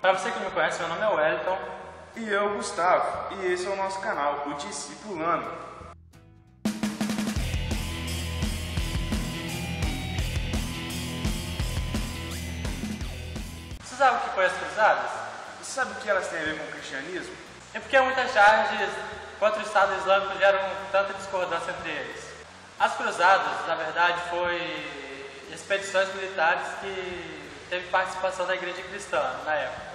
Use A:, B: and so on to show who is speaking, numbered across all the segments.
A: Para você que não me conhece, meu nome é Wellington.
B: E eu, Gustavo, e esse é o nosso canal, o Discipulando.
A: Você sabe o que foi as cruzadas?
B: Você sabe o que elas têm a ver com o cristianismo?
A: É porque muitas charges contra o Estado Islâmico geram tanta discordância entre eles. As cruzadas, na verdade, foi expedições militares que teve participação da igreja cristã na época,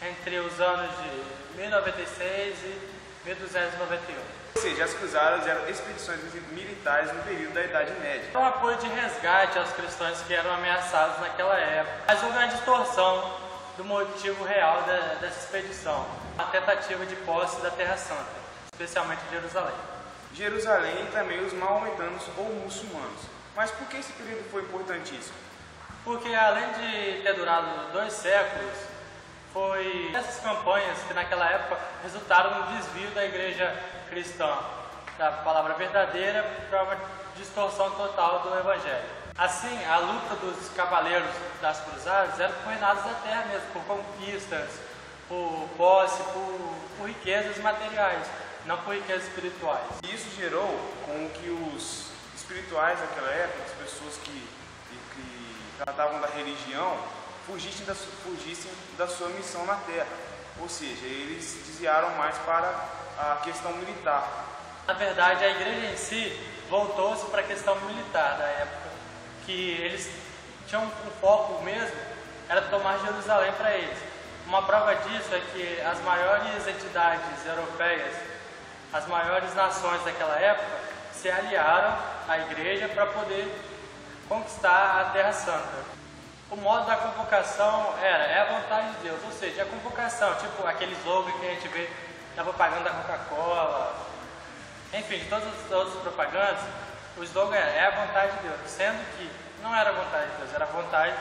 A: entre os anos de 1096 e 1291.
B: Ou seja, as cruzadas eram expedições militares no período da Idade Média.
A: Um apoio de resgate aos cristãos que eram ameaçados naquela época. Mas houve uma distorção do motivo real dessa expedição, a tentativa de posse da Terra Santa, especialmente de Jerusalém.
B: Jerusalém e também os maometanos ou muçulmanos. Mas por que esse período foi importantíssimo?
A: Porque além de ter durado 2 séculos, foi essas campanhas que naquela época resultaram no desvio da igreja cristã, da palavra verdadeira para uma distorção total do evangelho. Assim, a luta dos cavaleiros das cruzadas era por reinados da terra mesmo, por conquistas, por posse, por riquezas materiais, não por riquezas espirituais.
B: E isso gerou com que os espirituais daquela época, as pessoas que tratavam da religião, fugissem da sua missão na terra. Ou seja, eles desviaram mais para a questão militar.
A: Na verdade, a igreja em si voltou-se para a questão militar da época, que eles tinham um foco mesmo, era tomar Jerusalém para eles. Uma prova disso é que as maiores entidades europeias, as maiores nações daquela época, se aliaram à igreja para poder conquistar a Terra Santa. O modo da convocação é a vontade de Deus, ou seja, a convocação, tipo aquele slogan que a gente vê na propaganda da Coca-Cola, enfim, de todas as outras propagandas, o slogan é a vontade de Deus, sendo que não era a vontade de Deus, era a vontade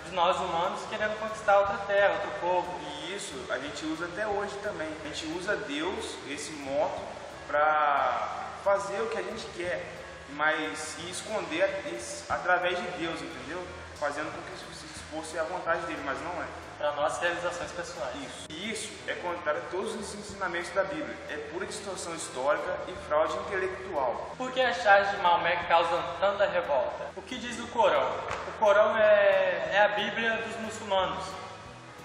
A: de nós humanos querendo conquistar outra terra, outro povo.
B: E isso a gente usa até hoje também. A gente usa Deus, esse moto, para fazer o que a gente quer, mas e esconder através de Deus, entendeu? Fazendo com que isso fosse a vontade dele, mas não é.
A: Para nossas realizações pessoais.
B: Isso. E isso é contrário a todos os ensinamentos da Bíblia. É pura distorção histórica e fraude intelectual.
A: Por que as charges de Maomé causam tanta revolta? O que diz o Corão? O Corão é a Bíblia dos muçulmanos.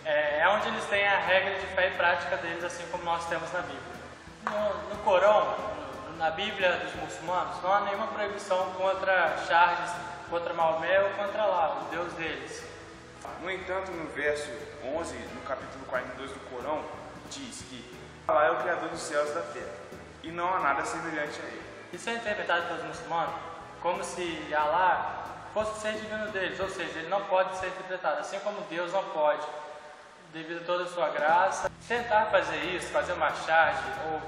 A: É onde eles têm a regra de fé e prática deles, assim como nós temos na Bíblia. No Corão, na Bíblia dos muçulmanos, não há nenhuma proibição contra charges, contra Maomé ou contra Allah, o Deus deles.
B: No entanto, no verso 11, no capítulo 42 do Corão, diz que Allah é o Criador dos céus e da terra, e não há nada semelhante a ele.
A: Isso é interpretado pelos muçulmanos como se Allah fosse o ser divino deles, ou seja, ele não pode ser interpretado, assim como Deus não pode, devido a toda a sua graça. Tentar fazer isso, fazer uma charge, ou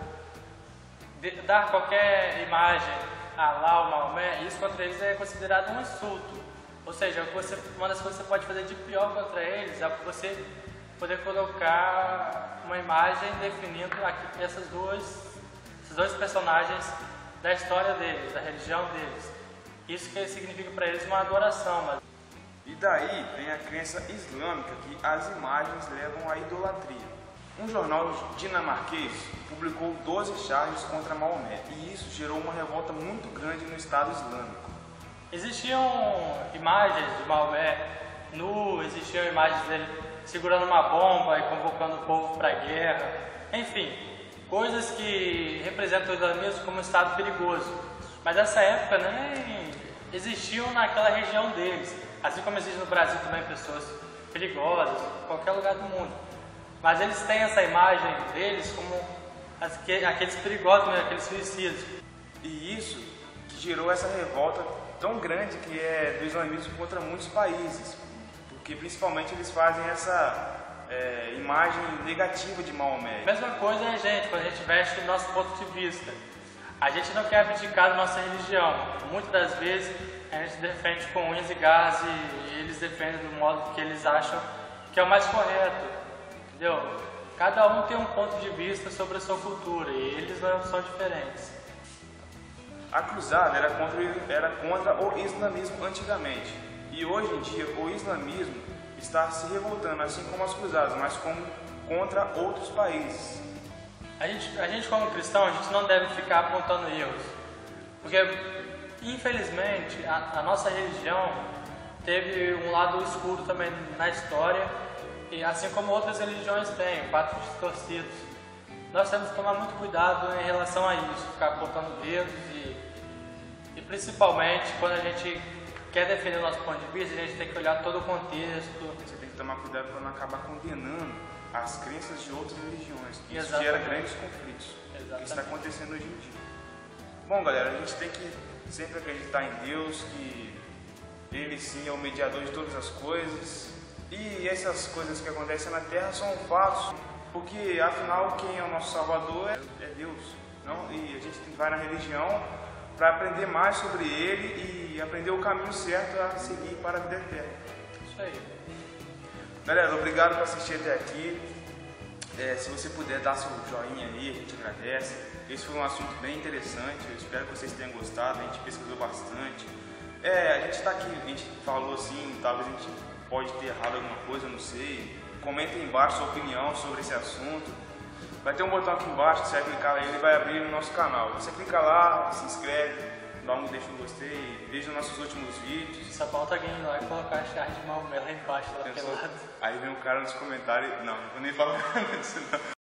A: dar qualquer imagem a Allah ou Maomé, isso contra eles é considerado um insulto. Ou seja, uma das coisas que você pode fazer de pior contra eles é você poder colocar uma imagem definindo esses dois personagens da história deles, da religião deles. Isso que significa para eles uma adoração.
B: E daí vem a crença islâmica que as imagens levam à idolatria. Um jornal dinamarquês publicou 12 charges contra Maomé e isso gerou uma revolta muito grande no Estado Islâmico.
A: Existiam imagens de Maomé nu, existiam imagens dele segurando uma bomba e convocando o povo para a guerra. Enfim, coisas que representam o islamismo como um estado perigoso. Mas nessa época nem existiam naquela região deles. Assim como existe no Brasil também pessoas perigosas, em qualquer lugar do mundo. Mas eles têm essa imagem deles como aqueles perigosos, aqueles suicidas.
B: E isso que gerou essa revolta tão grande que é do islamismo contra muitos países, porque principalmente eles fazem essa imagem negativa de Maomé.
A: A mesma coisa é a gente, quando a gente veste o nosso ponto de vista. A gente não quer abdicar da nossa religião. Muitas das vezes a gente defende com unhas e garras e eles defendem do modo que eles acham que é o mais correto. Entendeu? Cada um tem um ponto de vista sobre a sua cultura e eles não são diferentes.
B: A cruzada era contra o islamismo antigamente e hoje em dia o islamismo está se revoltando, assim como as cruzadas, mas como contra outros países.
A: A gente como cristão, a gente não deve ficar apontando erros, porque infelizmente a nossa religião teve um lado escuro também na história, e assim como outras religiões têm, fatos distorcidos. Nós temos que tomar muito cuidado em relação a isso, ficar apontando dedos e principalmente quando a gente quer defender o nosso ponto de vista, a gente tem que olhar todo o contexto.
B: Você tem que tomar cuidado para não acabar condenando as crenças de outras religiões. Isso
A: Exatamente.
B: gera grandes conflitos.
A: Exatamente.
B: O que está acontecendo hoje em dia. Bom, galera, a gente tem que sempre acreditar em Deus, que Ele sim é o mediador de todas as coisas. E essas coisas que acontecem na Terra são fatos, porque afinal quem é o nosso Salvador é Deus. Não? E a gente vai na religião para aprender mais sobre Ele e aprender o caminho certo a seguir para a vida eterna.
A: Isso aí.
B: Galera, obrigado por assistir até aqui. Se você puder dar seu joinha aí, a gente agradece. Esse foi um assunto bem interessante, eu espero que vocês tenham gostado, a gente pesquisou bastante. A gente está aqui, a gente falou assim, talvez a gente pode ter errado alguma coisa, não sei. Comenta aí embaixo sua opinião sobre esse assunto. Vai ter um botão aqui embaixo, você vai clicar lá e ele vai abrir no nosso canal. Você clica lá, se inscreve, deixa um gostei, veja os nossos últimos vídeos.
A: Só falta alguém ir lá e colocar a chave de Maomé lá embaixo, lá pelado.
B: Aí vem um cara nos comentários, não vou nem falar disso não.